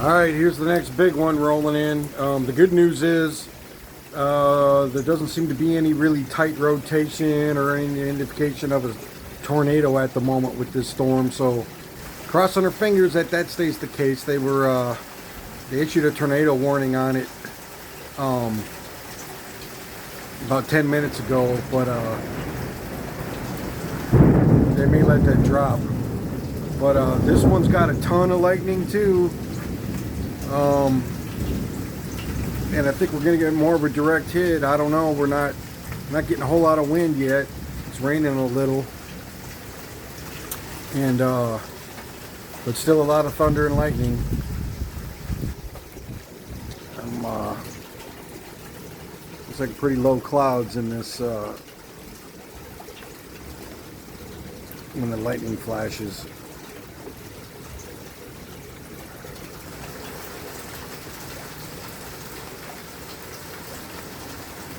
Alright, here's the next big one rolling in. The good news is there doesn't seem to be any really tight rotation or any indication of a tornado at the moment with this storm, so crossing our fingers that that stays the case. They issued a tornado warning on it about 10 minutes ago, but they may let that drop. But this one's got a ton of lightning too. And I think we're going to get more of a direct hit. I don't know. We're not getting a whole lot of wind yet. It's raining a little. And but still a lot of thunder and lightning. Looks like pretty low clouds in this when the lightning flashes.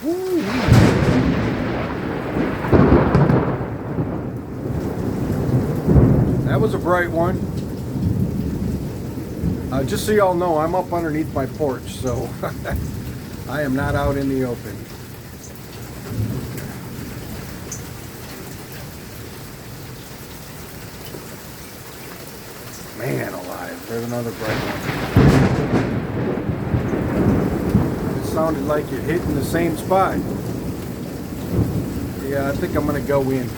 Woo. That was a bright one. Just so y'all know, I'm up underneath my porch, so I am not out in the open. Man alive, there's another bright one. It sounded like it hit in the same spot. Yeah, I think I'm gonna go in.